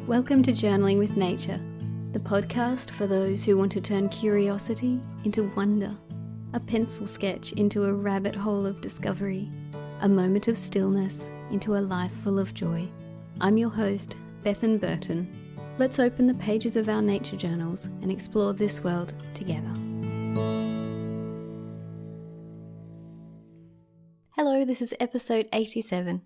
Welcome to Journaling with Nature, the podcast for those who want to turn curiosity into wonder, a pencil sketch into a rabbit hole of discovery, a moment of stillness into a life full of joy. I'm your host, Bethan Burton. Let's open the pages of our nature journals and explore this world together. Hello, this is episode 87.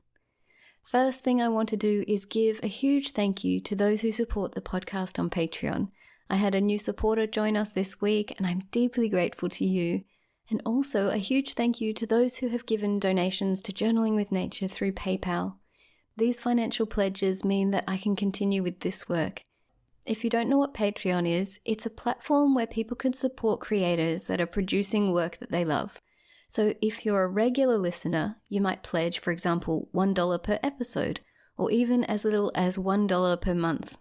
First thing I want to do is give a huge thank you to those who support the podcast on Patreon. I had a new supporter join us this week and I'm deeply grateful to you. And also a huge thank you to those who have given donations to Journaling with Nature through PayPal. These financial pledges mean that I can continue with this work. If you don't know what Patreon is, it's a platform where people can support creators that are producing work that they love. So if you're a regular listener, you might pledge, for example, $1 per episode, or even as little as $1 per month.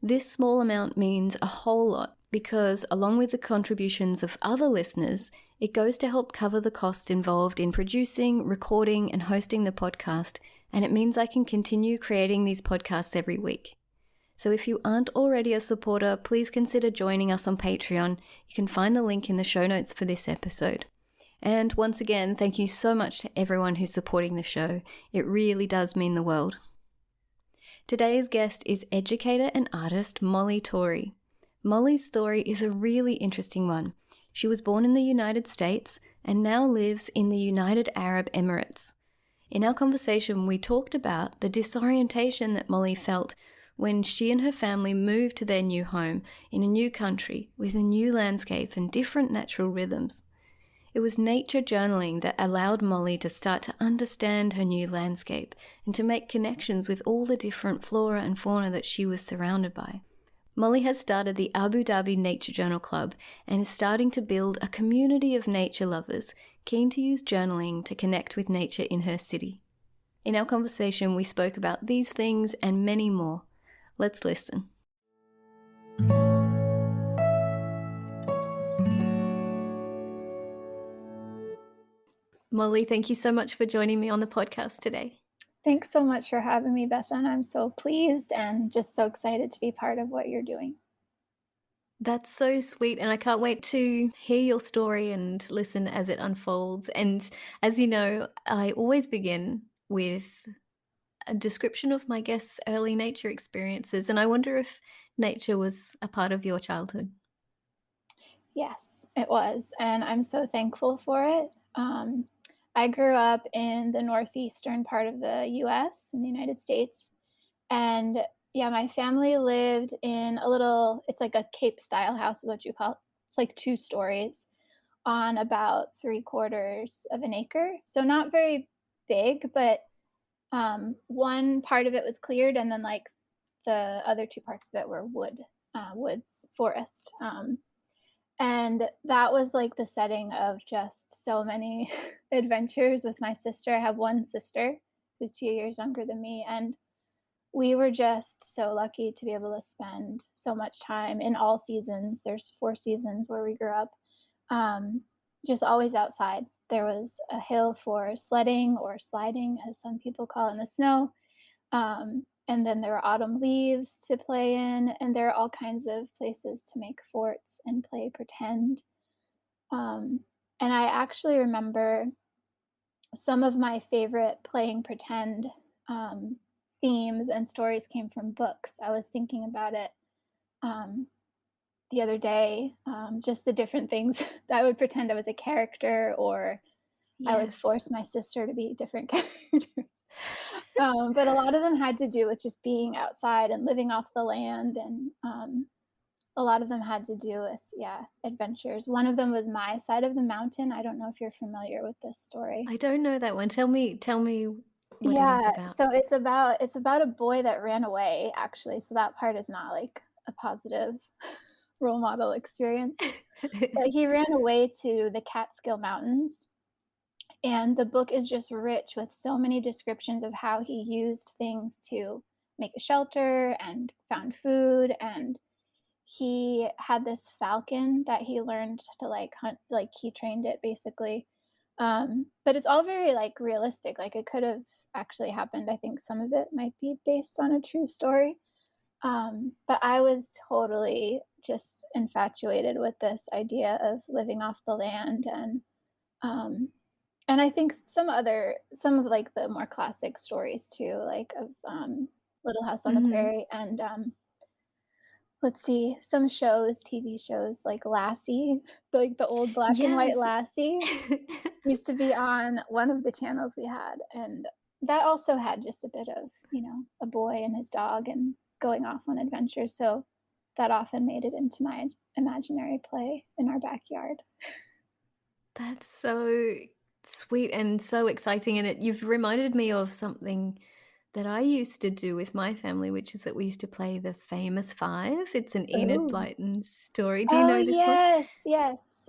This small amount means a whole lot because, along with the contributions of other listeners, it goes to help cover the costs involved in producing, recording, and hosting the podcast, and it means I can continue creating these podcasts every week. So if you aren't already a supporter, please consider joining us on Patreon. You can find the link in the show notes for this episode. And once again, thank you so much to everyone who's supporting the show. It really does mean the world. Today's guest is educator and artist Molly Torrey. Molly's story is a really interesting one. She was born in the United States and now lives in the United Arab Emirates. In our conversation, we talked about the disorientation that Molly felt when she and her family moved to their new home in a new country with a new landscape and different natural rhythms. It was nature journaling that allowed Molly to start to understand her new landscape and to make connections with all the different flora and fauna that she was surrounded by. Molly has started the Abu Dhabi Nature Journal Club and is starting to build a community of nature lovers keen to use journaling to connect with nature in her city. In our conversation, we spoke about these things and many more. Let's listen. Molly, thank you so much for joining me on the podcast today. Thanks so much for having me, Bethan. I'm so pleased and just so excited to be part of what you're doing. That's so sweet, and I can't wait to hear your story and listen as it unfolds. And as you know, I always begin with a description of my guests' early nature experiences, and I wonder if nature was a part of your childhood. Yes, it was, and I'm so thankful for it. I grew up in the northeastern part of the US in the United States, and yeah, my family lived in it's like a Cape style house is what you call it. It's like 2 stories on about 3/4 of an acre. So not very big, but one part of it was cleared, and then like the other 2 parts of it were woods, forest. And that was like the setting of just so many adventures with my sister. I have one sister who's 2 years younger than me, and we were just so lucky to be able to spend so much time in all seasons. There's 4 seasons where we grew up, just always outside. There was a hill for sledding or sliding, as some people call it, in the snow. And then there were autumn leaves to play in, and there are all kinds of places to make forts and play pretend. Um, and I actually remember some of my favorite playing pretend um, themes and stories came from books. I was thinking about it um, the other day, just the different things that I would pretend I was a character, or I would force my sister to be different characters. But a lot of them had to do with just being outside and living off the land, and a lot of them had to do with, adventures. One of them was my side of the mountain. I don't know if you're familiar with this story. I don't know that one. Tell me what it is about. So it's about a boy that ran away, actually. So that part is not like a positive role model experience. But he ran away to the Catskill Mountains. And the book is just rich with so many descriptions of how he used things to make a shelter and found food. And he had this falcon that he learned to like hunt, like he trained it basically. But it's all very like realistic. Like it could have actually happened. I think some of it might be based on a true story. But I was totally just infatuated with this idea of living off the land um, and I think some of, like, the more classic stories too, like, of, Little House on the Mhm. Prairie and, let's see, some shows, TV shows like Lassie, like the old black and white Yes. Lassie used to be on one of the channels we had, and that also had just a bit of, a boy and his dog and going off on adventures, so that often made it into my imaginary play in our backyard. That's so sweet and so exciting, and you've reminded me of something that I used to do with my family, which is that we used to play the Famous Five. It's an Enid Oh. Blyton story. Do you Oh, know this one? yes, yes.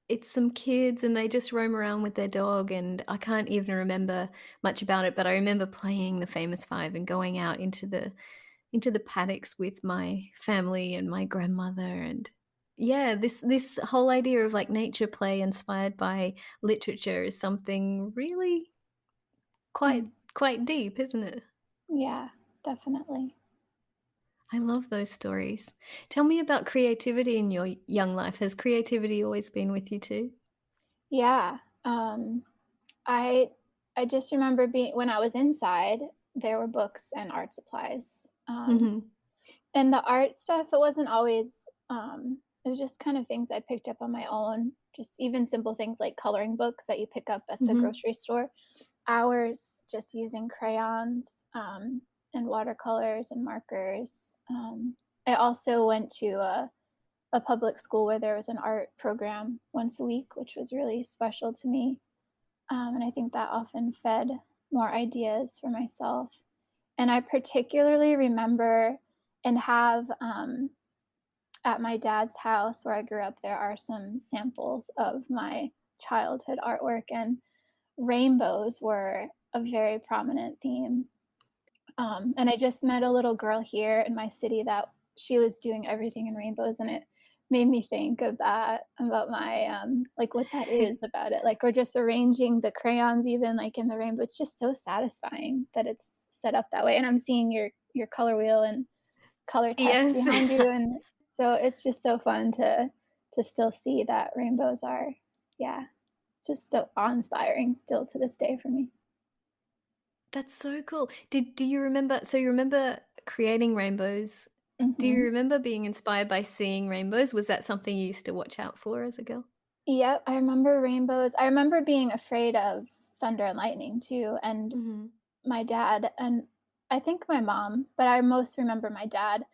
It's some kids and they just roam around with their dog, and I can't even remember much about it, but I remember playing the Famous Five and going out into the paddocks with my family and my grandmother, and yeah, this whole idea of, like, nature play inspired by literature is something really quite Mm, quite deep, isn't it? yeah, definitely. I love those stories. Tell me about creativity in your young life. Has creativity always been with you too? Yeah, I I just remember being when I was inside, there were books and art supplies, Mhm. and the art stuff, it wasn't always, it was just kind of things I picked up on my own, just even simple things like coloring books that you pick up at the Mhm. grocery store. Hours just using crayons, and watercolors and markers. I also went to a public school where there was an art program once a week, which was really special to me. And I think that often fed more ideas for myself. And I particularly remember and have at my dad's house where I grew up, there are some samples of my childhood artwork, and rainbows were a very prominent theme. And I just met a little girl here in my city that she was doing everything in rainbows, and it made me think of that, about my, like, what that is about it, like, or just arranging the crayons even, like, in the rainbow. It's just so satisfying that it's set up that way, and I'm seeing your color wheel and color test Yes. behind you, and so it's just so fun to still see that rainbows are, yeah, just so awe-inspiring still to this day for me. That's so cool. Do you remember, so you remember creating rainbows. Do you Mhm. remember being inspired by seeing rainbows? Was that something you used to watch out for as a girl? Yep, I remember rainbows. I remember being afraid of thunder and lightning too, and Mhm. my dad and I think my mom, but I most remember my dad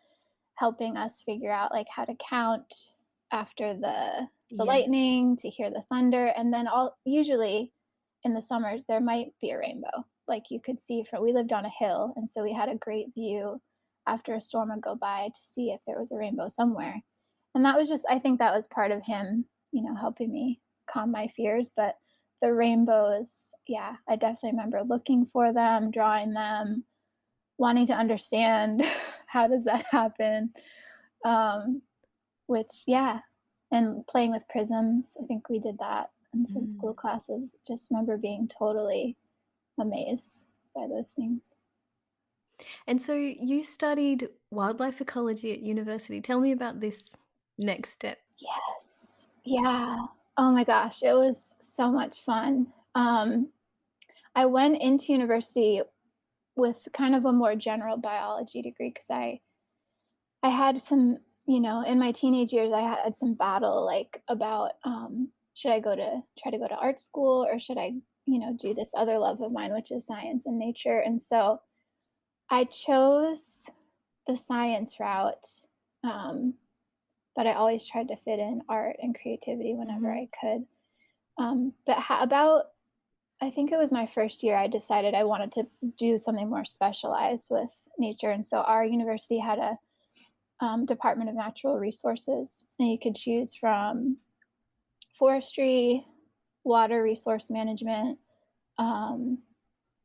helping us figure out, like, how to count after the Yes. lightning to hear the thunder, and then all usually in the summers, there might be a rainbow. Like, you could see from we lived on a hill, and so we had a great view after a storm would go by to see if there was a rainbow somewhere. And that was just I think that was part of him, helping me calm my fears, but the rainbows, yeah, I definitely remember looking for them, drawing them, wanting to understand how does that happen, um, which yeah, and playing with prisms, I think we did that in some school Mm. classes. Just remember being totally amazed by those things. And so you studied wildlife ecology at university. Tell me about this next step. Yes. Yeah. Oh my gosh, it was so much fun. I went into university with kind of a more general biology degree because I had some, in my teenage years, I had some battle like about should I try to go to art school or should I, do this other love of mine, which is science and nature. And so I chose the science route, um, but I always tried to fit in art and creativity whenever Mhm. I could. But about I think it was my first year, I decided I wanted to do something more specialized with nature. And so our university had a Department of Natural Resources, and you could choose from forestry, water resource management, um,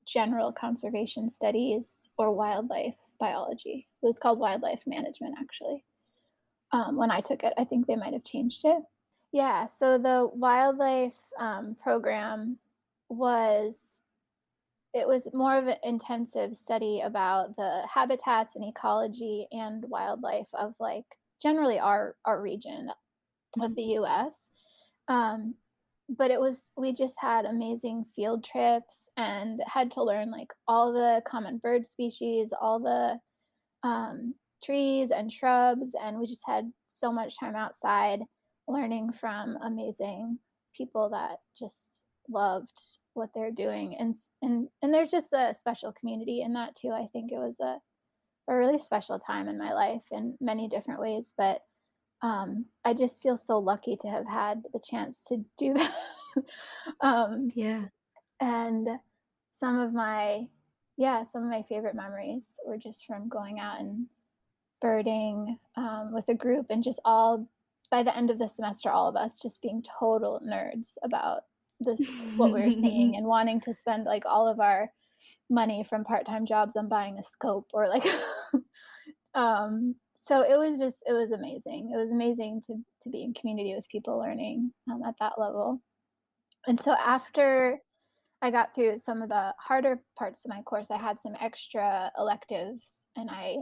general conservation studies, or wildlife biology. It was called wildlife management, actually. When I took it, I think they might have changed it. Yeah, so the wildlife program was it was more of an intensive study about the habitats and ecology and wildlife of like generally our region of Mhm. the US. Um, but we just had amazing field trips and had to learn like all the common bird species, all the trees and shrubs, and we just had so much time outside learning from amazing people that just loved what they're doing, and there's just a special community in that too. I think it was a really special time in my life in many different ways, but I just feel so lucky to have had the chance to do that. um, Yeah. and some of my favorite memories were just from going out and birding with a group, and just all by the end of the semester, all of us just being total nerds about this what we were seeing and wanting to spend like all of our money from part-time jobs on buying a scope or like so it was amazing. It was amazing to be in community with people learning at that level. And so after I got through some of the harder parts of my course, I had some extra electives, and I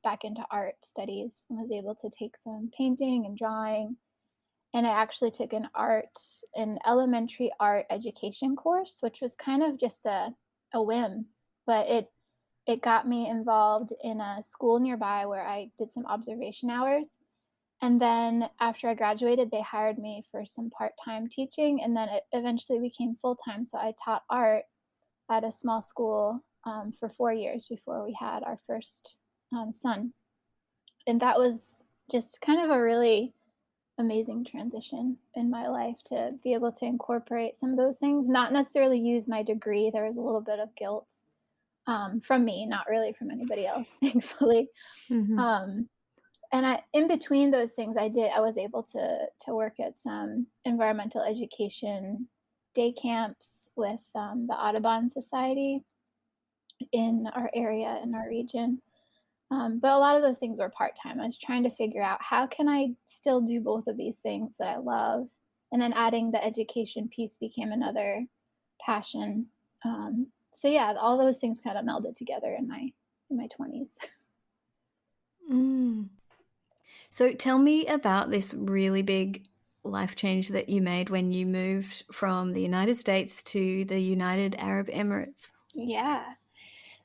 back into art studies and was able to take some painting and drawing. And I actually took an elementary art education course, which was kind of just a whim, but it got me involved in a school nearby where I did some observation hours. And then after I graduated, they hired me for some part-time teaching, and then it eventually became full-time. So I taught art at a small school for 4 years before we had our first son. And that was just kind of a really amazing transition in my life to be able to incorporate some of those things, not necessarily use my degree. There was a little bit of guilt from me, not really from anybody else, thankfully. Mhm. Um, and in between those things, I was able to work at some environmental education day camps with the Audubon Society in our area, in our region. But a lot of those things were part-time. I was trying to figure out how can I still do both of these things that I love, and then adding the education piece became another passion. So yeah, all those things kind of melded together in my 20s. Mm. So tell me about this really big life change that you made when you moved from the United States to the United Arab Emirates. Yeah.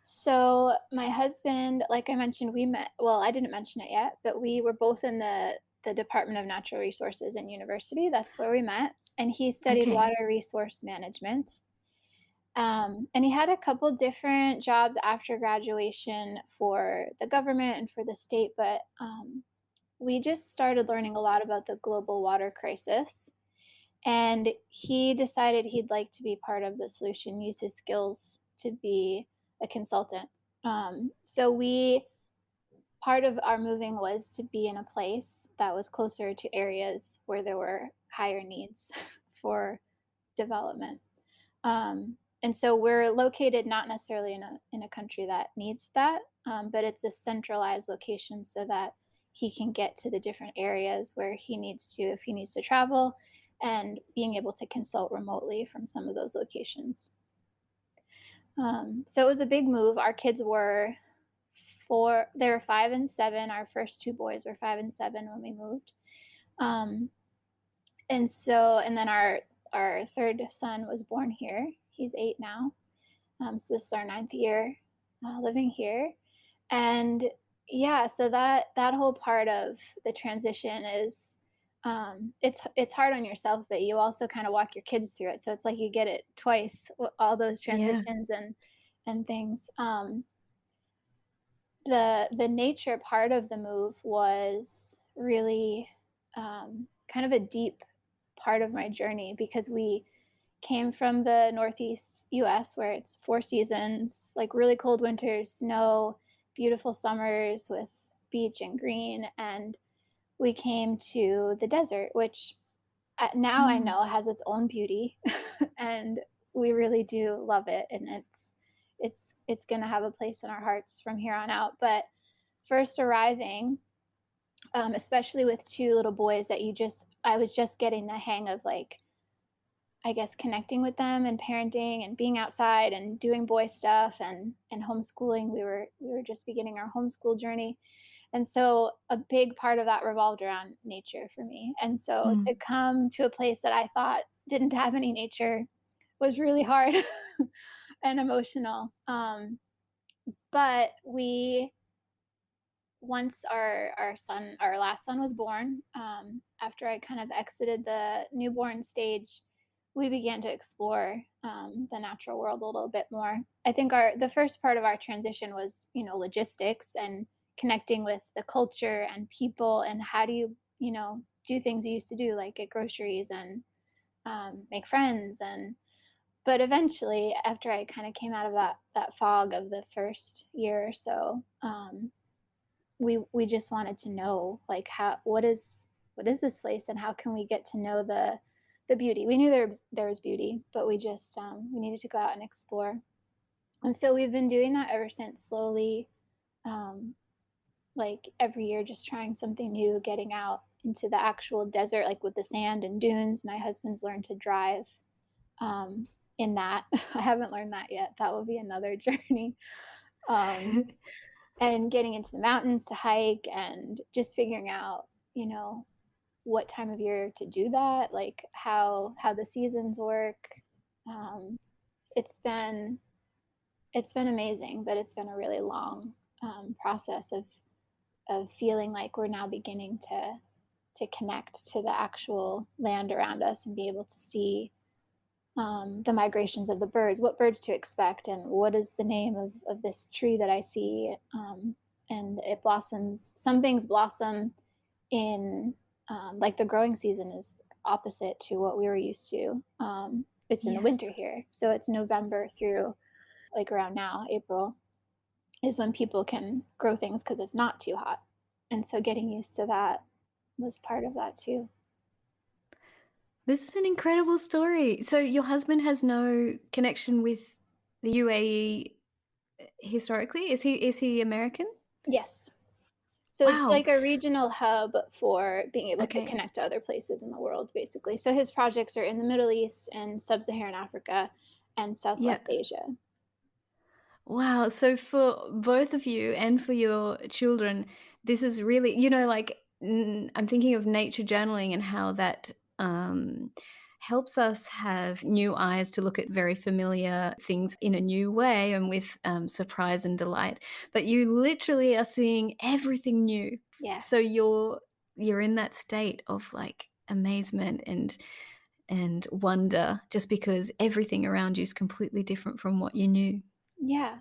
So my husband, like I mentioned, we met. Well, I didn't mention it yet, but we were both in the Department of Natural Resources in university. That's where we met, and he studied Okay. water resource management. And he had a couple different jobs after graduation for the government and for the state, but we just started learning a lot about the global water crisis. And he decided he'd like to be part of the solution, use his skills to be a consultant. So part of our moving was to be in a place that was closer to areas where there were higher needs for development. And so we're located not necessarily in a country that needs that, but it's a centralized location so that he can get to the different areas where he needs to if he needs to travel, and being able to consult remotely from some of those locations. So it was a big move. Our kids were they were 5 and 7. Our first two boys were 5 and 7 when we moved. Um, and then our third son was born here. He's 8 now. So this is our ninth year living here, and yeah, so that whole part of the transition is it's hard on yourself, but you also kind of walk your kids through it. So it's like you get it twice, all those Yeah. transitions and things. The nature part of the move was really kind of a deep part of my journey, because we came from the Northeast US where it's 4 seasons, like really cold winters, snow, beautiful summers with beach and green. And we came to the desert, which now I Mm. know has its own beauty. And we really do love it. And it's going to have a place in our hearts from here on out. But first arriving, especially with two little boys that I was just getting the hang of like I guess connecting with them and parenting and being outside and doing boy stuff and homeschooling. We were just beginning our homeschool journey. And so a big part of that revolved around nature for me. And so Mm. to come to a place that I thought didn't have any nature was really hard and emotional. But we once our last son was born, after I kind of exited the newborn stage, we began to explore the natural world a little bit more. I think our the first part of our transition was, logistics and connecting with the culture and people, and how do you do things you used to do, like get groceries and make friends. And but eventually, after I kind of came out of that fog of the first year or so, we just wanted to know, like, how what is this place, and how can we get to know the beauty. We knew there was beauty, but we just we needed to go out and explore. And so we've been doing that ever since, slowly, um, like every year, just trying something new, getting out into the actual desert, like with the sand and dunes. My husband's learned to drive um, in that. I haven't learned that yet. That will be another journey. Um, and getting into the mountains to hike, and just figuring out, what time of year to do that, like how the seasons work. Um, it's been it's been amazing, but it's been a really long process of feeling like we're now beginning to connect to the actual land around us and be able to see the migrations of the birds, what birds to expect, and what is the name of this tree that I see. And it blossoms. Some things blossom in, like the growing season is opposite to what we were used to. It's in the winter Yes. here. So it's November through, like, around now, April, is when people can grow things because it's not too hot. And so getting used to that was part of that too. This is an incredible story. So your husband has no connection with the UAE historically? Is he American? Yes. So it's Wow. like a regional hub for being able to Okay. connect to other places in the world, basically. So his projects are in the Middle East and Sub-Saharan Africa and Yeah. Southwest Asia. Wow. So for both of you and for your children, this is really, like, I'm thinking of nature journaling and how that helps us have new eyes to look at very familiar things in a new way and with surprise and delight. But you literally are seeing everything new. Yeah. So you're in that state of like amazement and wonder just because everything around you is completely different from what you knew. Yeah.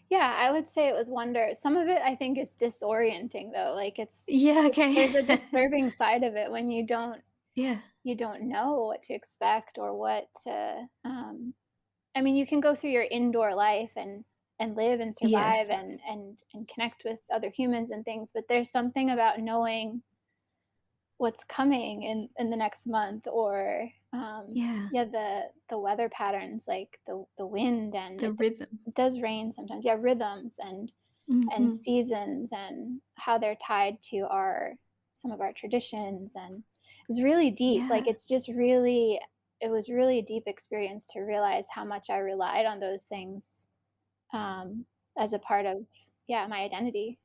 Yeah, I would say it was wonder. Some of it I think is disorienting though. Like Yeah, okay. there's a disturbing side of it when Yeah. you don't know what to expect or what to I mean, you can go through your indoor life and live and survive Yes. and connect with other humans and things, but there's something about knowing what's coming in the next month, or Yeah. yeah, the weather patterns, like the wind, and The rhythm. it does rain sometimes. Yeah, rhythms and Mhm. seasons, and how they're tied to our some of our traditions. And it's really deep. Like, Yeah. it was really a deep experience to realize how much I relied on those things um, as a part of, yeah, my identity.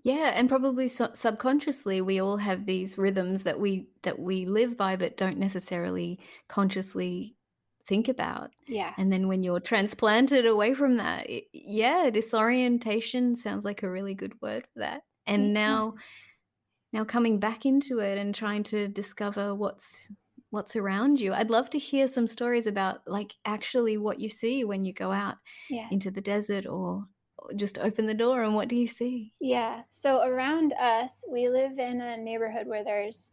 Yeah, and probably subconsciously, we all have these rhythms that we live by, but don't necessarily consciously think about. Yeah. And then when you're transplanted away from that, yeah, disorientation sounds like a really good word for that. And Yeah. now coming back into it and trying to discover what's around you. I'd love to hear some stories about, like, actually what you see when you go out Yeah. into the desert or just open the door and what do you see? Yeah. So around us, we live in a neighborhood where there's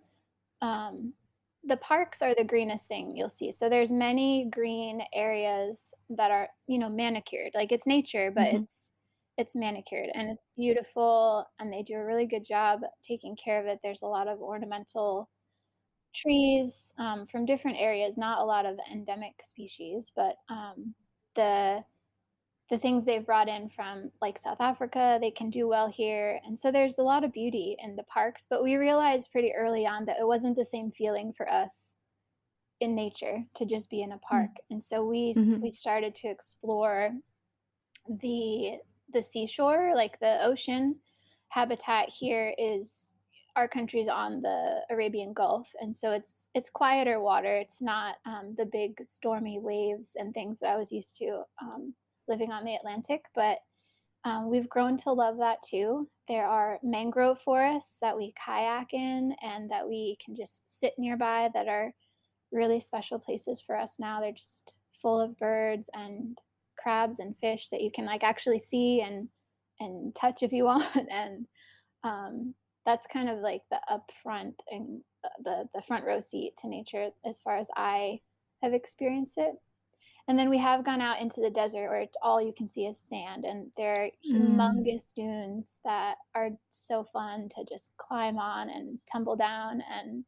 um, the parks are the greenest thing you'll see. So there's many green areas that are, manicured. Like, it's nature, but Mhm. it's manicured and it's beautiful, and they do a really good job taking care of it. There's a lot of ornamental trees from different areas, not a lot of endemic species, but the the things they've brought in from, like, South Africa, they can do well here. And so there's a lot of beauty in the parks, but we realized pretty early on that it wasn't the same feeling for us in nature, to just be in a park. Mm. And so we Mhm. started to explore the seashore, like the ocean habitat here is our country's on the Arabian Gulf, and so it's quieter water. It's not the big stormy waves and things that I was used to living on the Atlantic, but we've grown to love that too. There are mangrove forests that we kayak in and that we can just sit nearby that are really special places for us now. They're just full of birds and crabs and fish that you can like actually see and touch if you want. And um, that's kind of like the upfront and the front row seat to nature as far as I have experienced it. And then we have gone out into the desert where all you can see is sand, and there are Mm. humongous dunes that are so fun to just climb on and tumble down and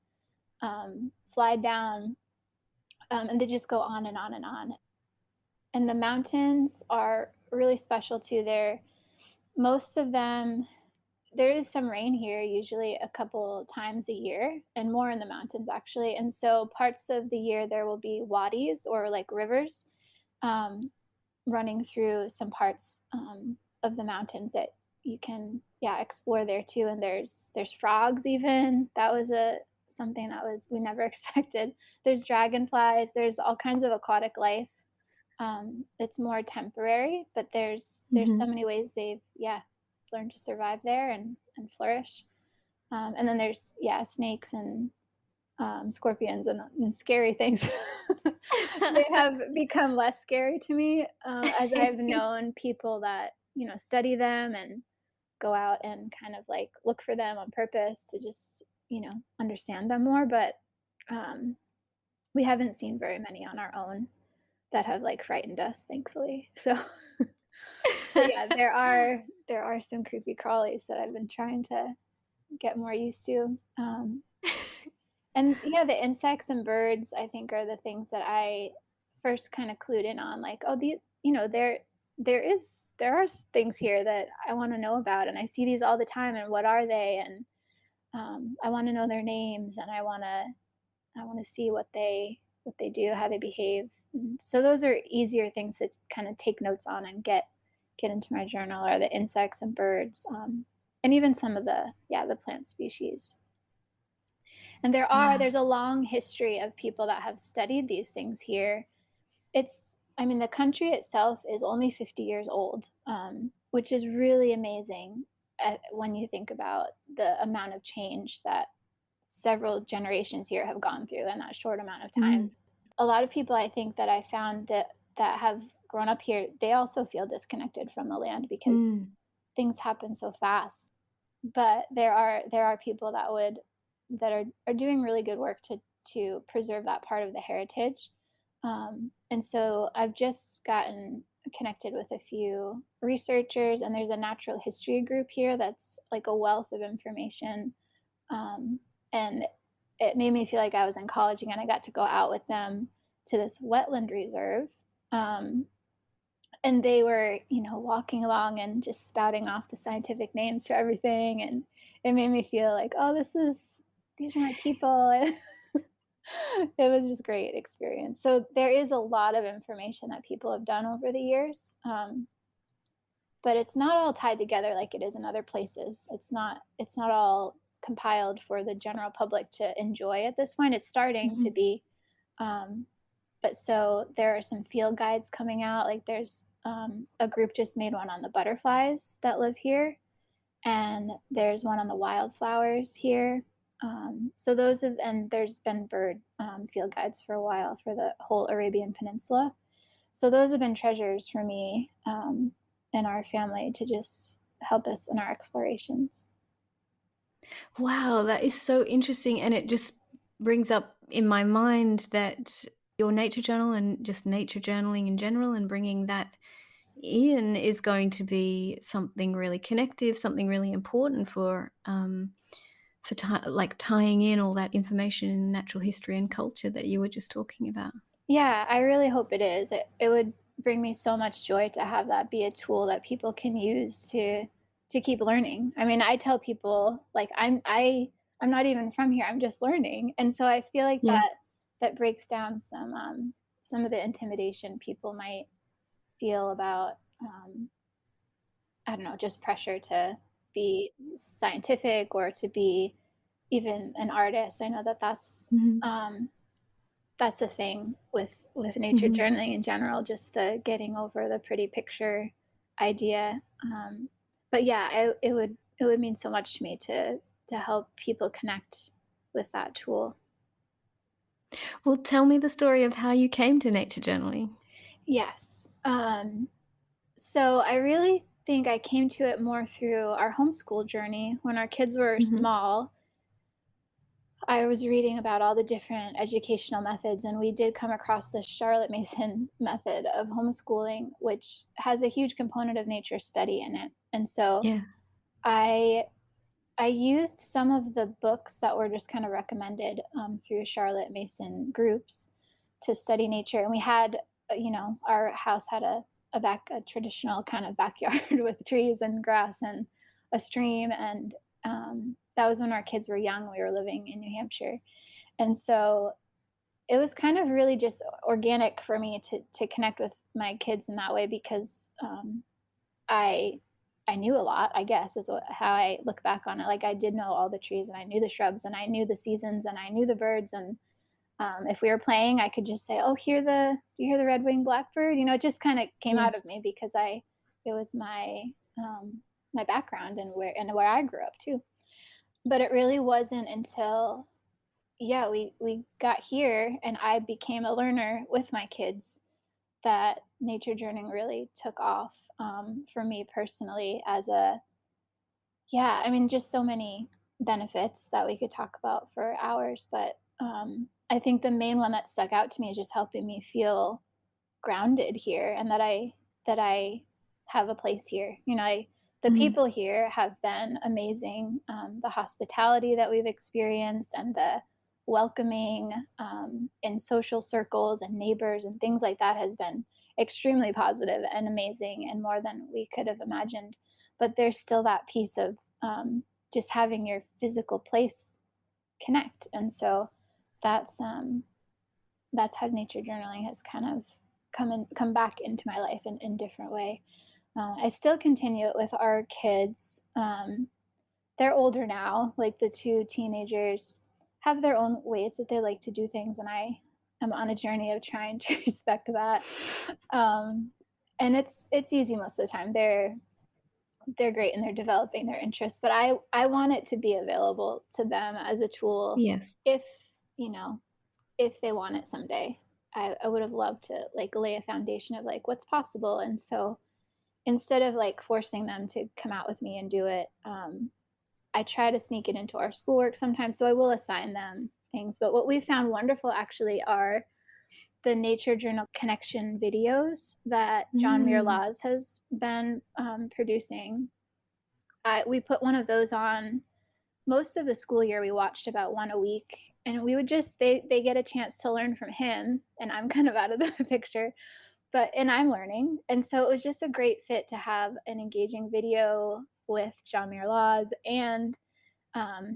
slide down, and they just go on and on and on. And the mountains are really special too. They're most of them. There is some rain here, usually a couple times a year, and more in the mountains actually. And so parts of the year there will be wadis or like rivers um, running through some parts of the mountains that you can explore there too. And there's frogs even. That was a something that was we never expected. There's dragonflies. There's all kinds of aquatic life. It's more temporary, but there's so Mhm. many ways they've learned to survive there and flourish. And then there's snakes and scorpions and scary things. They have become less scary to me as I've known people that study them and go out and kind of like look for them on purpose to just understand them more. But um, we haven't seen very many on our own that have like frightened us, thankfully. So, but yeah, there are some creepy crawlies that I've been trying to get more used to. And yeah, the insects and birds, I think, are the things that I first kind of clued in on. Like, oh, there are things here that I want to know about, and I see these all the time. And what are they? And I want to know their names, and I want to see what they do, how they behave. And so those are easier things to kind of take notes on and get into my journal, are the insects and birds, and even some of the plant species. And Wow. there's a long history of people that have studied these things here. I mean, the country itself is only 50 years old, which is really amazing when you think about the amount of change that several generations here have gone through in that short amount of time. Mm. A lot of people I think that I found that have grown up here, they also feel disconnected from the land because Mm. things happen so fast. But there are people that are doing really good work to preserve that part of the heritage. And so I've just gotten connected with a few researchers, and there's a natural history group here that's like a wealth of information. And it made me feel like I was in college again. I got to go out with them to this wetland reserve. Um, and they were, walking along and just spouting off the scientific names to everything. And it made me feel like, oh, these are my people. It was just great experience. So there is a lot of information that people have done over the years. But it's not all tied together like it is in other places. It's not all compiled for the general public to enjoy at this point. It's starting to Mhm. be. But so there are some field guides coming out. Like there's a group just made one on the butterflies that live here, and there's one on the wildflowers here. And there's been bird field guides for a while for the whole Arabian Peninsula. So those have been treasures for me and our family to just help us in our explorations. Wow, that is so interesting, and it just brings up in my mind that your nature journal and just nature journaling in general and bringing that in is going to be something really connective, something really important for like tying in all that information in natural history and culture that you were just talking about. Yeah, I really hope it is. It would bring me so much joy to have that be a tool that people can use to keep learning. I mean, I tell people like I'm not even from here. I'm just learning. And so I feel like Yeah. that breaks down some of the intimidation people might feel about, I don't know, just pressure to be scientific or to be even an artist. I know that Mhm. that's a thing with nature Mhm. journaling in general, just the getting over the pretty picture idea. But yeah, it would mean so much to me to help people connect with that tool. Well, tell me the story of how you came to nature journaling. Yes. So I really think I came to it more through our homeschool journey. When our kids were Mhm. small, I was reading about all the different educational methods, and we did come across the Charlotte Mason method of homeschooling, which has a huge component of nature study in it. And so Yeah. I I used some of the books that were just kind of recommended through Charlotte Mason groups to study nature, and we had, our house had a traditional kind of backyard with trees and grass and a stream, and that was when our kids were young. We were living in New Hampshire, and so it was kind of really just organic for me to connect with my kids in that way because I I knew a lot, I guess, is how I look back on it. Like I did know all the trees and I knew the shrubs and I knew the seasons and I knew the birds and if we were playing, I could just say, "Oh, do you hear the red-winged blackbird?" It just kind of came out of Yes. me because it was my background and where I grew up too. But it really wasn't until yeah, we got here and I became a learner with my kids that nature journeying really took off for me personally as a yeah, I mean, just so many benefits that we could talk about for hours, but I think the main one that stuck out to me is just helping me feel grounded here and that I have a place here. The Mhm. people here have been amazing. The hospitality that we've experienced and the welcoming in social circles and neighbors and things like that has been extremely positive and amazing and more than we could have imagined. But there's still that piece of just having your physical place connect, and so that's um, that's how nature journaling has kind of come back into my life in different way. I still continue it with our kids. They're older now, like the two teenagers have their own ways that they like to do things, and I am on a journey of trying to respect that. Um, and it's easy most of the time. They're great and they're developing their interests, but I want it to be available to them as a tool Yes. if you know if they want it someday. I would have loved to like lay a foundation of like what's possible. And so instead of like forcing them to come out with me and do it, I try to sneak it into our schoolwork sometimes. So I will assign them things. But what we found wonderful actually are the Nature Journal Connection videos that John Muir Mm. Laws has been producing. We put one of those on most of the school year. We watched about one a week, and we would just they get a chance to learn from him, and I'm kind of out of the picture, and I'm learning, and so it was just a great fit to have an engaging video with John Muir Laws, and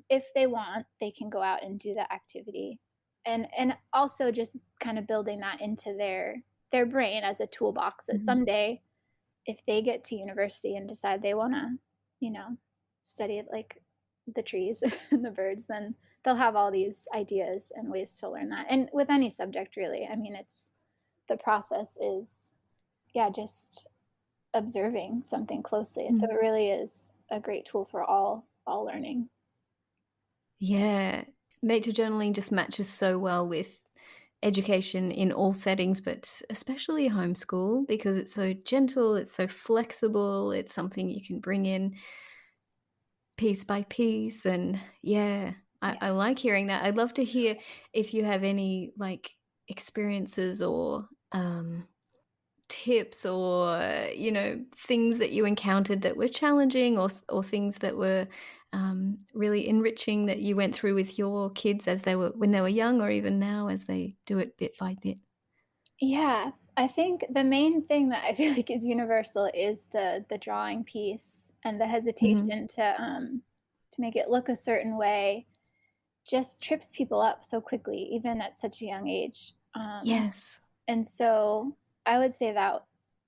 if they want, they can go out and do that activity, and also just kind of building that into their brain as a toolbox that Mhm. someday if they get to university and decide they want to, you know, study like the trees and the birds, then they'll have all these ideas and ways to learn that. And with any subject, really, I mean, it's the process is, yeah, just observing something closely. And so it Mm. really is a great tool for all learning. Yeah. Nature journaling just matches so well with education in all settings, but especially homeschool because it's so gentle, it's so flexible, it's something you can bring in piece by piece. And yeah, Yeah. I like hearing that. I'd love to hear if you have any like experiences or tips or things that you encountered that were challenging or things that were really enriching that you went through with your kids as they were when they were young or even now as they do it bit by bit. Yeah, I think the main thing that I feel like is universal is the drawing piece and the Mhm. hesitation to make it look a certain way. just trips people up so quickly, even at such a young age. Yes. And so I would say that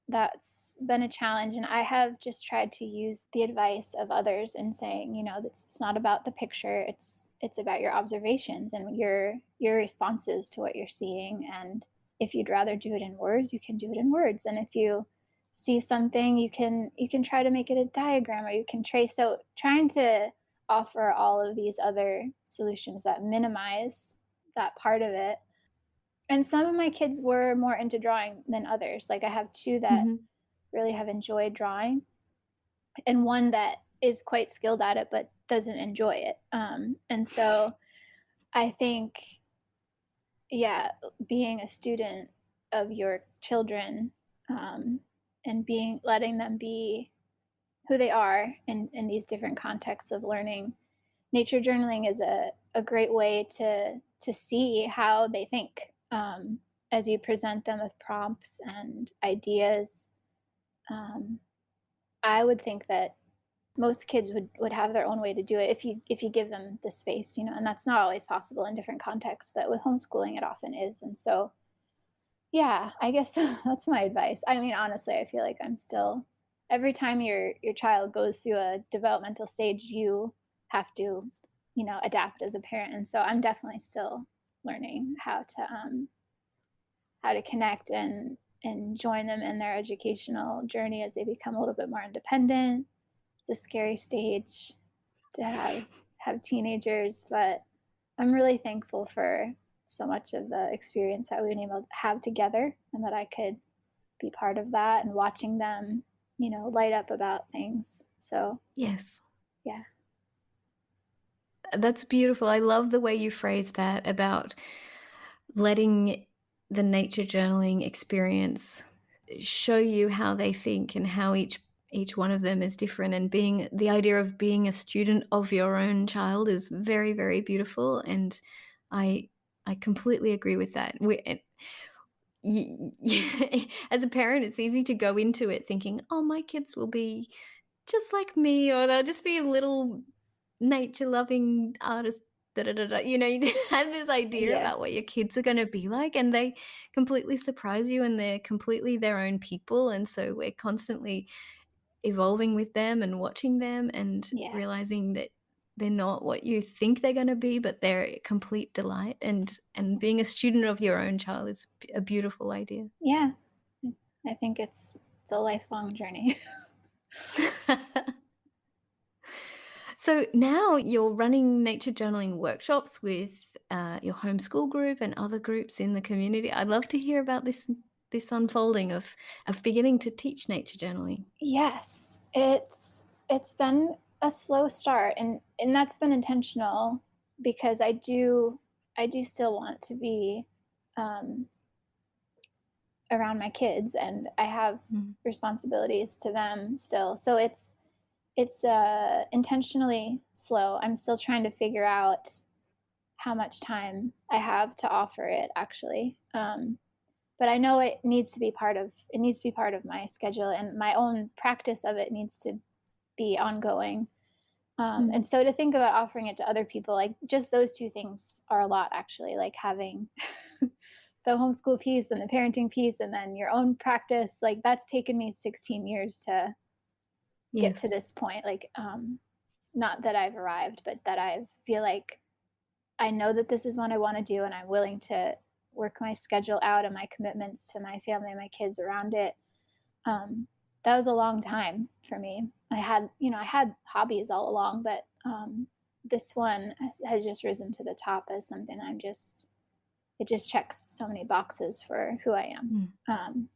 that's been a challenge. And I have just tried to use the advice of others in saying, it's not about the picture. It's about your observations and your responses to what you're seeing. And if you'd rather do it in words, you can do it in words. And if you see something, you can try to make it a diagram, or you can trace. So trying to offer all of these other solutions that minimize that part of it. And some of my kids were more into drawing than others. Like, I have two that Hmm. really have enjoyed drawing, and one that is quite skilled at it but doesn't enjoy it. And so I think, yeah, being a student of your children, and letting them be who they are in these different contexts of learning. Nature journaling is a great way to see how they think, as you present them with prompts and ideas. Um, I would think that most kids would have their own way to do it if you give them the space, and that's not always possible in different contexts, but with homeschooling it often is. And so, yeah, I guess that's my advice. I mean, honestly, I feel like I'm still, every time your child goes through a developmental stage, you have to, adapt as a parent. And so I'm definitely still learning how to connect and join them in their educational journey as they become a little bit more independent. It's a scary stage to have teenagers, but I'm really thankful for so much of the experience that we've been able to have together, and that I could be part of that and watching them, light up about things. So, Yes. yeah. That's beautiful. I love the way you phrase that about letting the nature journaling experience show you how they think and how each one of them is different, and being the idea of being a student of your own child is very, very beautiful, and I I completely agree with that. As a parent, it's easy to go into it thinking, "Oh, my kids will be just like me, or they'll just be little nature-loving artists, da da da da." You just have this idea about what Yes. your kids are gonna be like, and they completely surprise you, and they're completely their own people, and so we're constantly evolving with them and watching them and Yeah. realizing that they're not what you think they're gonna be, but they're a complete delight, and being a student of your own child is a beautiful idea. Yeah. I think it's a lifelong journey. So now you're running nature journaling workshops with your homeschool group and other groups in the community. I'd love to hear about this unfolding of beginning to teach nature journaling. Yes. It's been a slow start, and that's been intentional, because I do still want to be, um around my kids, and I have Mm. responsibilities to them still. So it's intentionally slow. I'm still trying to figure out how much time I have to offer it, actually. But I know it needs to be part of my schedule, and my own practice of it needs to be ongoing. And Mm. so to think about offering it to other people, like, just those two things are a lot, actually. Like, having the homeschool piece and the parenting piece, and then your own practice, like, that's taken me 16 years to get to Yes. this point. Like, not that I've arrived, but that I feel like I know that this is what I want to do, and I'm willing to work my schedule out and my commitments to my family and my kids around it. Um, that was a long time for me. I had hobbies all along, but this one has just risen to the top as something it just checks so many boxes for who I am. Mm.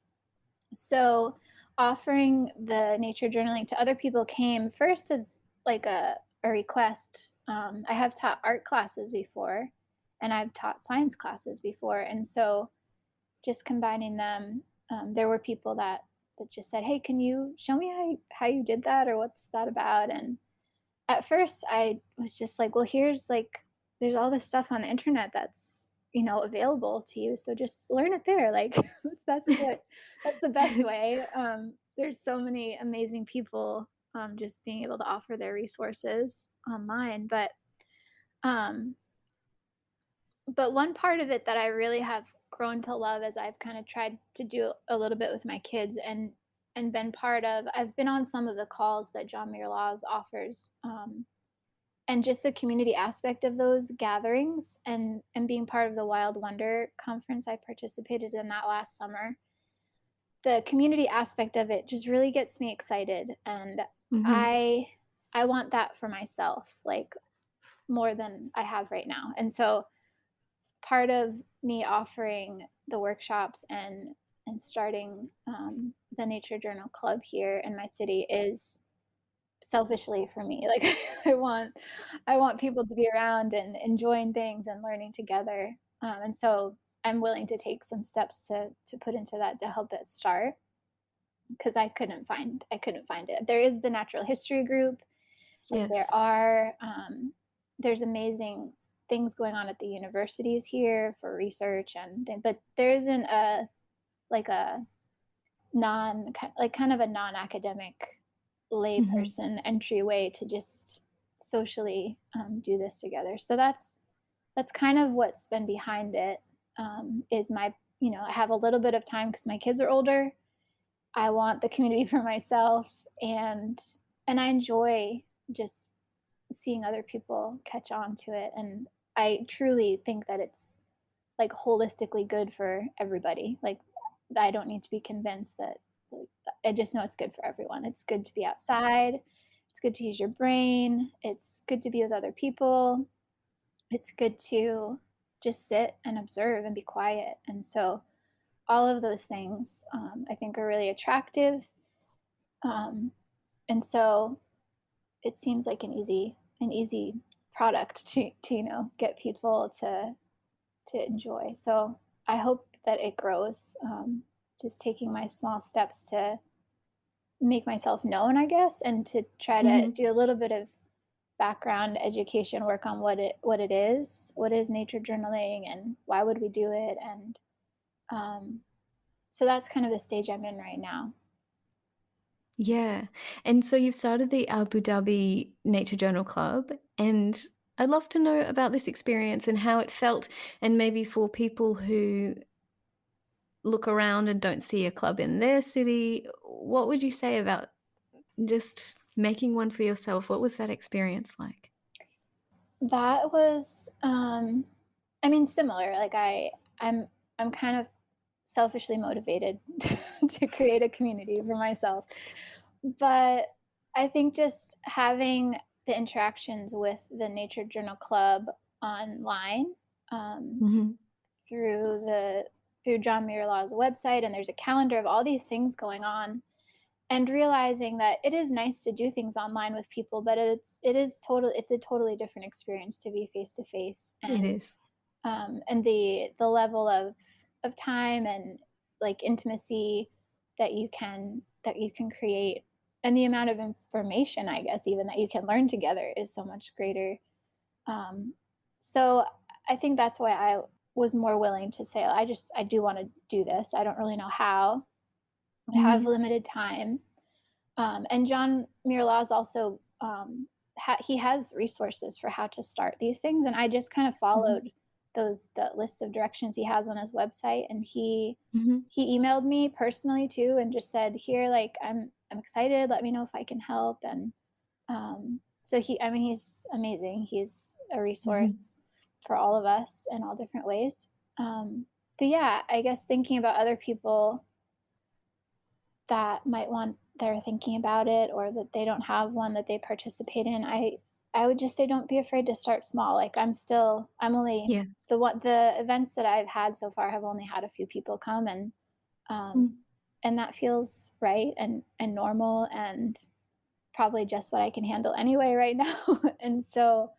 So offering the nature journaling to other people came first as like a request. I have taught art classes before, and I've taught science classes before. And so just combining them, there were people that just said, "Hey, can you show me how you did that, or what's that about?" And at first I was just like, "Well, there's all this stuff on the internet that's, available to you, so just learn it there." Like, that's the best way. There's so many amazing people, just being able to offer their resources online. But um But one part of it that I really have grown to love as I've kind of tried to do a little bit with my kids and been part of, I've been on some of the calls that John Muir Laws offers, and just the community aspect of those gatherings and being part of the Wild Wonder conference I participated in that last summer. The community aspect of it just really gets me excited, and Hmm. I I want that for myself, like, more than I have right now. And so part of me offering the workshops and starting the Nature Journal Club here in my city is selfishly for me. Like I want people to be around and enjoying things and learning together. And so I'm willing to take some steps to put into that to help it start because I couldn't find it. There is the natural history group, and Yes. there's amazing things going on at the universities here for research but there isn't a like a kind of a non-academic Hmm. layperson entryway to just socially do this together. So that's kind of what's been behind it. Is my I have a little bit of time because my kids are older. I want the community for myself, and I enjoy just seeing other people catch on to it. And I truly think that it's like holistically good for everybody. Like I don't need to be convinced that, like, I just know it's good for everyone. It's good to be outside. It's good to use your brain. It's good to be with other people. It's good to just sit and observe and be quiet. And so all of those things I think are really attractive. Um, and so it seems like an easy product to get people to enjoy. So I hope that it grows. Just taking my small steps to make myself known, I guess, and to try to Hmm. do a little bit of background education work on what is nature journaling, and why would we do it, and um, so that's kind of the stage I'm in right now. Yeah. And so you've started the Abu Dhabi Nature Journal Club, and I'd love to know about this experience and how it felt, and maybe for people who look around and don't see a club in their city, what would you say about just making one for yourself? What was that experience like? That was, I mean, similar. Like I'm kind of selfishly motivated to create a community for myself. But I think just having the interactions with the Nature Journal Club online, um, Mhm. through through John Muir Law's website, and there's a calendar of all these things going on, and realizing that it is nice to do things online with people, but it's a totally different experience to be face to face, It is. and the level of time and like intimacy that you can create, and the amount of information, I guess, even that you can learn together is so much greater. um, so I think that's why I was more willing to say, I do want to do this. I don't really know how. I have Mhm. limited time. And John Muir Laws also, he has resources for how to start these things, and I just kind of Mhm. followed the lists of directions he has on his website, and Mhm. he emailed me personally too, and just said, "Here, like I'm excited. Let me know if I can help." And so I mean, he's amazing. He's a Mhm. resource for all of us in all different ways. But yeah, I guess thinking about other people that might want they're thinking about it, or that they don't have one that they participate in, I would just say don't be afraid to start small. Like I'm only Yes. the events that I've had so far have only had a few people come, um Mm. and that feels right and normal, and probably just what I can handle anyway right now. And so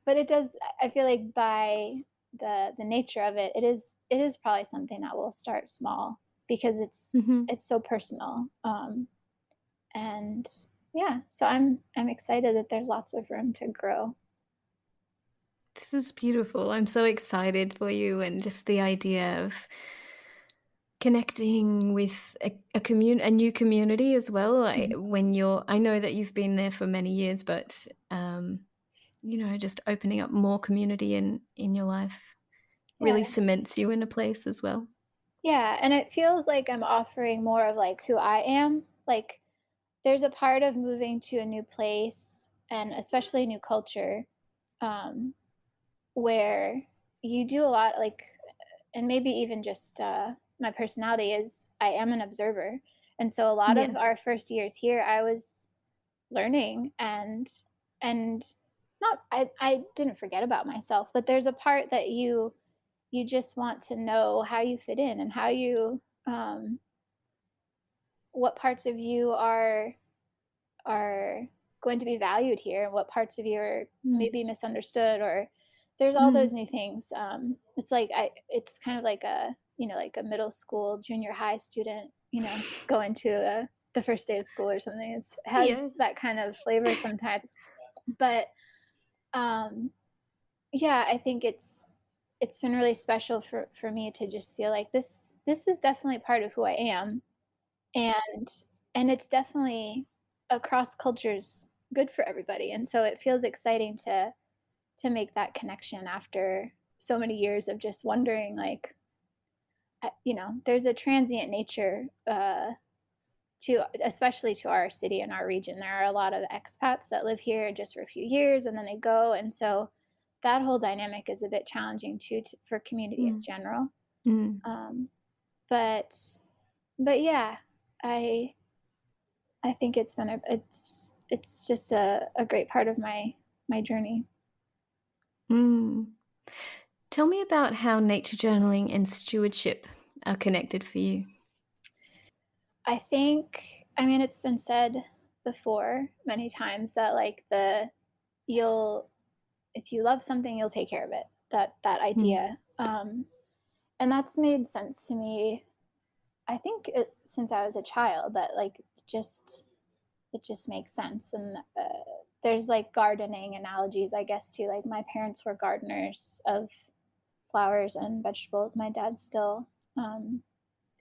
but it does, I feel like by the nature of it, it is probably something that will start small because Mhm. it's so personal. And yeah, so I'm excited that there's lots of room to grow. This is beautiful. I'm so excited for you, and just the idea of connecting with a new community as well. Mhm. I know that you've been there for many years, but just opening up more community in your life really Yeah. cements you in a place as well. Yeah, and it feels like I'm offering more of, like, who I am. Like, there's a part of moving to a new place, and especially a new culture, um, where you do a lot, like, and maybe even just, my personality is I am an observer, and so a lot of Yes. our first years here, I was learning and not I didn't forget about myself, but there's a part that you just want to know how you fit in and how you, what parts of you are going to be valued here and what parts of you are Mm. maybe misunderstood, or there's all Mm. those new things. It's like it's kind of like a, like a middle school, junior high student, going to the first day of school or something. It Yeah. has that kind of flavor sometimes. But um, yeah, I think it's been really special for me to just feel like this is definitely part of who I am, and it's definitely across cultures good for everybody, and so it feels exciting to make that connection after so many years of just wondering, like, there's a transient nature, to especially to our city and our region. There are a lot of expats that live here just for a few years and then they go, and so that whole dynamic is a bit challenging too, for community in Mm. general. Mm. Um, but yeah, I I think it's just a great part of my journey. Mm. Tell me about how nature journaling and stewardship are connected for you. I mean, it's been said before many times that, like, you'll if you love something, you'll take care of it. That Mm. idea, and that's made sense to me. I think since I was a child, that, like, just it just makes sense. And there's, like, gardening analogies, I guess, too. Like, my parents were gardeners of flowers and vegetables. My dad still, um,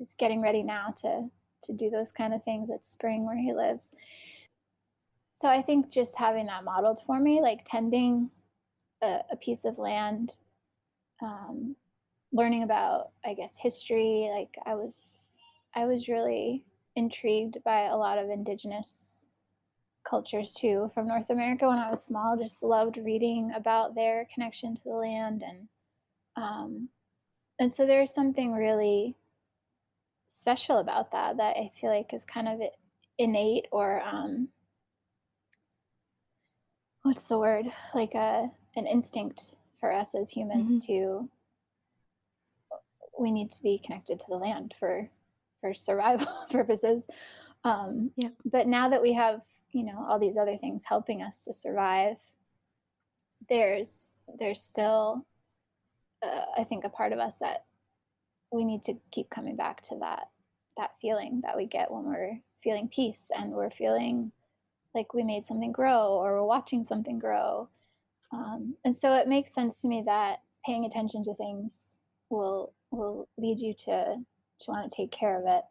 is getting ready now to do those kind of things. It's spring where he lives. So I think just having that modeled for me, like tending a piece of land, um, learning about, I guess, history. Like, I was really intrigued by a lot of indigenous cultures too from North America when I was small. Just loved reading about their connection to the land, um, and so there's something really special about that I feel like is kind of innate, or what's the word? Like an instinct for us as humans Mhm. to we need to be connected to the land for survival purposes. Yeah. But now that we have, all these other things helping us to survive, there's still, I think, a part of us that we need to keep coming back to that feeling that we get when we're feeling peace and we're feeling like we made something grow or we're watching something grow. And so it makes sense to me that paying attention to things will lead you to want to take care of it.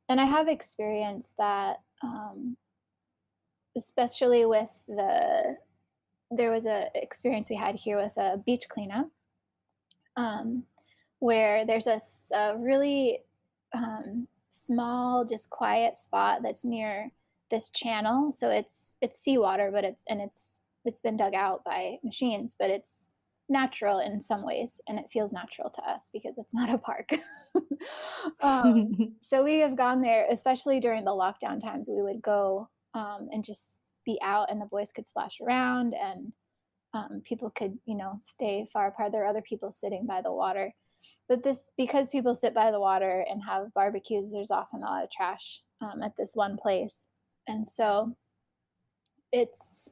And I have experienced that, especially with there was a experience we had here with a beach cleanup, um, where there's a really, small, just quiet spot that's near this channel. So it's seawater, but it's been dug out by machines, but it's natural in some ways, and it feels natural to us because it's not a park. So we have gone there, especially during the lockdown times. We would go, and just be out, and the boys could splash around, and people could, stay far apart. There are other people sitting by the water. But this, because people sit by the water and have barbecues, there's often a lot of trash, at this one place. And so it's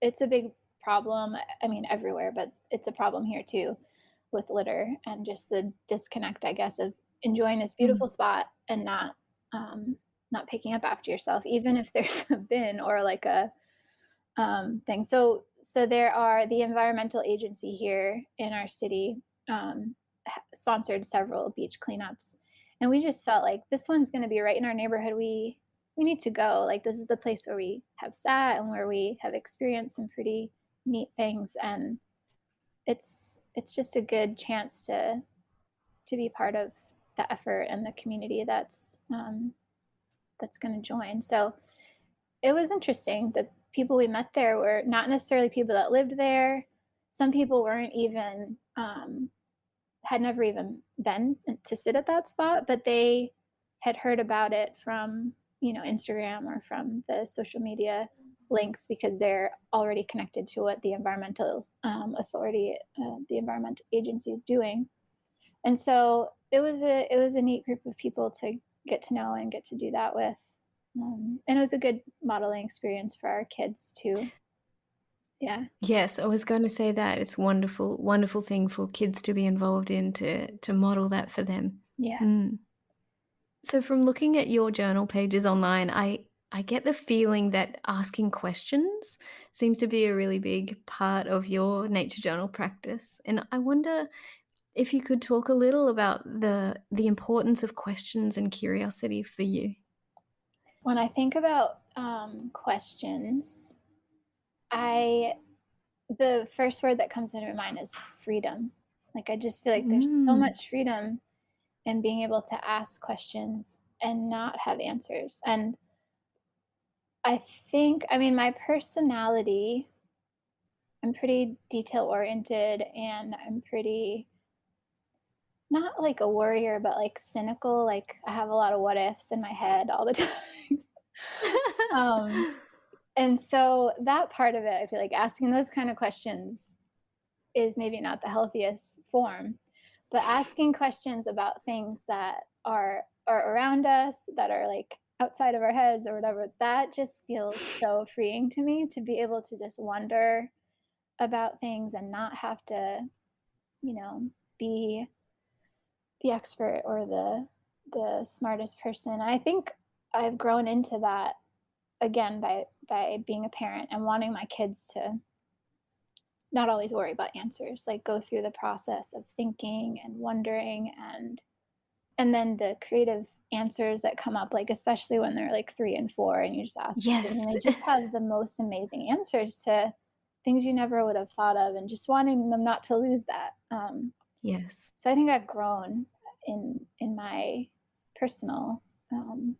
it's a big problem. I mean, everywhere, but it's a problem here too, with litter and just the disconnect, I guess, of enjoying this Mm. beautiful spot and not picking up after yourself, even if there's a bin or like a, thing. So there are the environmental agency here in our city, sponsored several beach cleanups, and we just felt like this one's going to be right in our neighborhood. We need to go. Like, this is the place where we have sat and where we have experienced some pretty neat things, and it's just a good chance to be part of the effort and the community that's going to join. So it was interesting. The people we met there were not necessarily people that lived there. Some people weren't even had never even been to sit at that spot, but they had heard about it from, Instagram or from the social media links because they're already connected to what the environmental authority, the environment agency is doing. And so it was a neat group of people to get to know and get to do that with. And it was a good modeling experience for our kids too. Yeah. Yes, I was going to say that. It's wonderful, wonderful thing for kids to be involved in to model that for them. Yeah. Mm. So from looking at your journal pages online, I get the feeling that asking questions seems to be a really big part of your nature journal practice. And I wonder if you could talk a little about the importance of questions and curiosity for you. When I think about questions, I the first word that comes into my mind is freedom. Like I just feel like there's so Mm. much freedom in being able to ask questions and not have answers. And I mean, my personality, I'm pretty detail oriented and I'm pretty not like a worrier, but like cynical. Like I have a lot of what ifs in my head all the time. um, and so that part of it, I feel like asking those kind of questions is maybe not the healthiest form, but asking questions about things that are around us, that are like outside of our heads or whatever, that just feels so freeing to me to be able to just wonder about things and not have to, be the expert or the smartest person. And I think I've grown into that again by being a parent and wanting my kids to not always worry about answers, like go through the process of thinking and wondering and then the creative answers that come up, like especially when they're like 3 and 4 and you just ask them Yes. and they just have the most amazing answers to things you never would have thought of and just wanting them not to lose that. Yes. So I think I've grown in my personal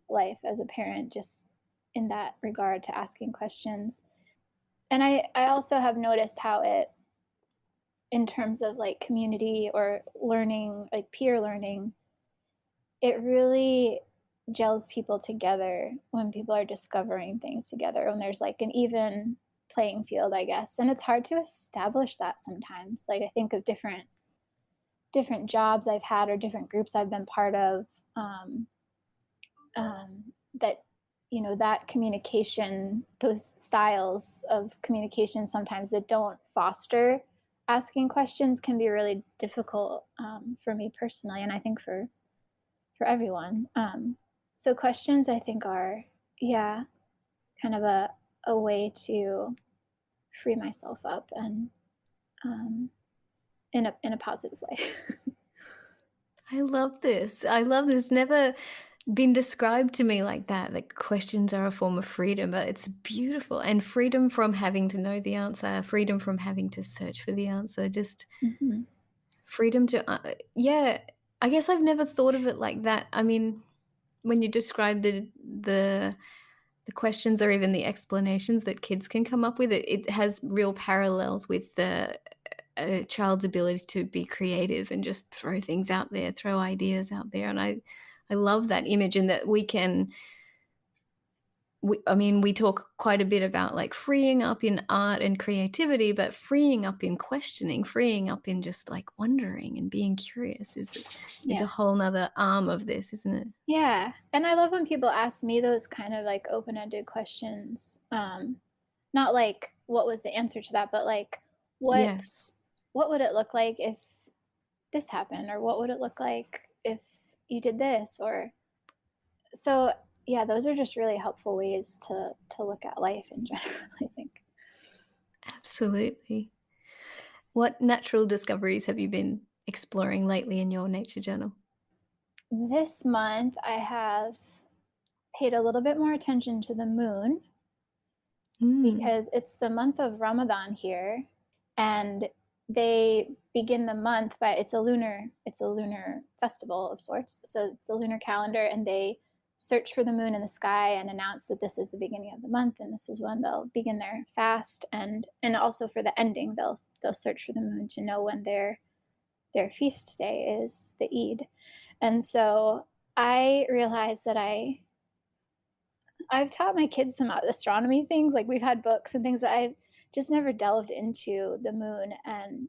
life as a parent, just in that regard to asking questions. And I also have noticed how it, in terms of like community or learning, like peer learning, it really gels people together when people are discovering things together, when there's like an even playing field, I guess. And it's hard to establish that sometimes. Like I think of different jobs I've had or different groups I've been part of, um, that that communication, those styles of communication sometimes that don't foster asking questions can be really difficult, for me personally, and I think for everyone. So questions I think are, yeah, kind of a way to free myself up and, um, in a positive way. I love this. I love this. Never been described to me like that. Like questions are a form of freedom, but it's beautiful. And freedom from having to know the answer, freedom from having to search for the answer, just Mhm. freedom to, yeah, I guess I've never thought of it like that. I mean, when you describe the questions or even the explanations that kids can come up with, it has real parallels with a child's ability to be creative and just throw things out there, throw ideas out there. And I love that image and that I mean, we talk quite a bit about like freeing up in art and creativity, but freeing up in questioning, freeing up in just like wondering and being curious is Yeah. a whole nother arm of this, isn't it? Yeah, and I love when people ask me those kind of, like, open-ended questions, not like, "What was the answer to that?" But, like, "What Yes. what would it look like if this happened?" Or, "What would it look like if you did this?" Or so, yeah, those are just really helpful ways to look at life in general, I think. Absolutely. What natural discoveries have you been exploring lately in your nature journal? This month, I have paid a little bit more attention to the moon. because it's the month of Ramadan here, and they begin the month by it's a lunar festival of sorts. So it's a lunar calendar, and they search for the moon in the sky and announce that this is the beginning of the month, and this is when they'll begin their fast, and also for the ending they'll search for the moon to know when their feast day is, the Eid. And so I realized that I've taught my kids some astronomy things, like we've had books and things, but I've just never delved into the moon. And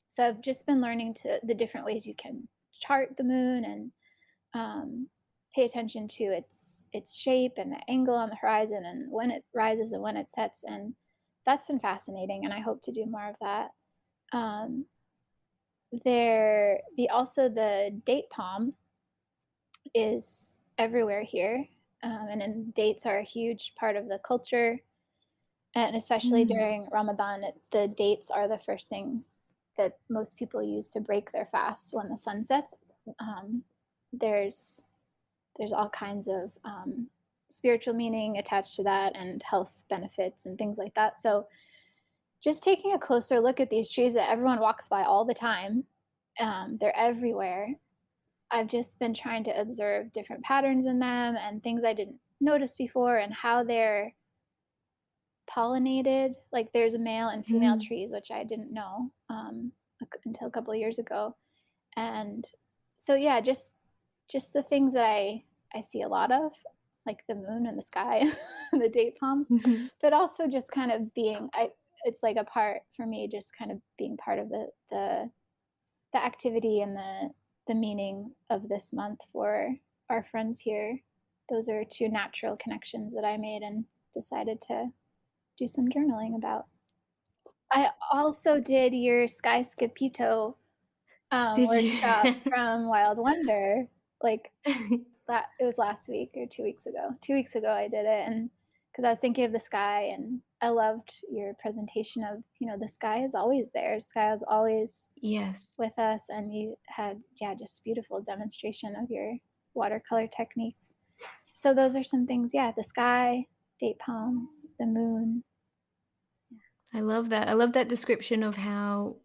so I've just been learning the different ways you can chart the moon, and pay attention to its shape and the angle on the horizon and when it rises and when it sets. And that's been fascinating, and I hope to do more of that. Also the date palm is everywhere here, and dates are a huge part of the culture, and especially during Ramadan, the dates are the first thing that most people use to break their fast when the sun sets. There's all kinds of spiritual meaning attached to that, and health benefits and things like that. So just taking a closer look at these trees that everyone walks by all the time, they're everywhere. I've just been trying to observe different patterns in them and things I didn't notice before, and how they're pollinated. Like there's a male and female trees, which I didn't know until a couple of years ago. And so yeah, just the things that I see a lot of, like the moon and the sky and the date palms, but also just kind of being, it's like a part for me, just kind of being part of the activity and the meaning of this month for our friends here. Those are two natural connections that I made and decided to do some journaling about. I also did your Sky Skipito workshop from Wild Wonder, like it was last week or 2 weeks ago. 2 weeks ago I did it, and because I was thinking of the sky, and I loved your presentation of, the sky is always there. Sky is always with us, and you had just beautiful demonstration of your watercolor techniques. So those are some things, the sky, date palms, the moon. I love that. I love that description of how,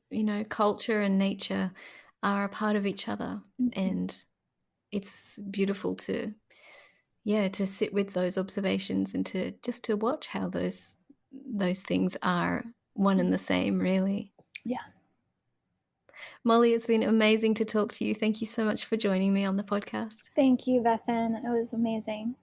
culture and nature are a part of each other. And it's beautiful to sit with those observations and to watch how those things are one and the same, really. Yeah. Molly, it's been amazing to talk to you. Thank you so much for joining me on the podcast. Thank you, Bethan. It was amazing.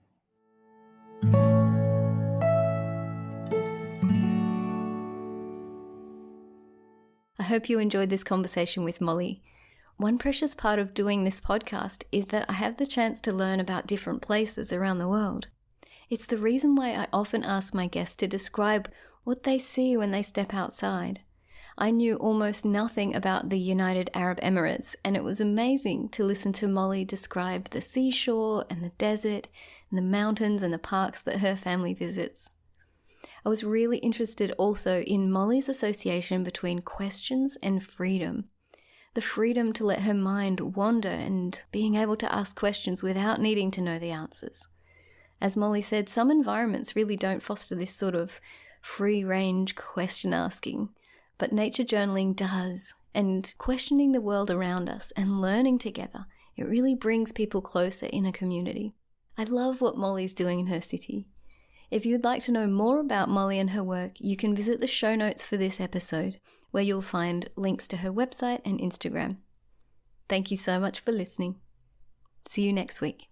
I hope you enjoyed this conversation with Molly. One precious part of doing this podcast is that I have the chance to learn about different places around the world. It's the reason why I often ask my guests to describe what they see when they step outside. I knew almost nothing about the United Arab Emirates, and it was amazing to listen to Molly describe the seashore and the desert and the mountains and the parks that her family visits. I was really interested also in Molly's association between questions and freedom. The freedom to let her mind wander and being able to ask questions without needing to know the answers. As Molly said, some environments really don't foster this sort of free-range question asking, but nature journaling does, and questioning the world around us and learning together, it really brings people closer in a community. I love what Molly's doing in her city. If you'd like to know more about Molly and her work, you can visit the show notes for this episode, where you'll find links to her website and Instagram. Thank you so much for listening. See you next week.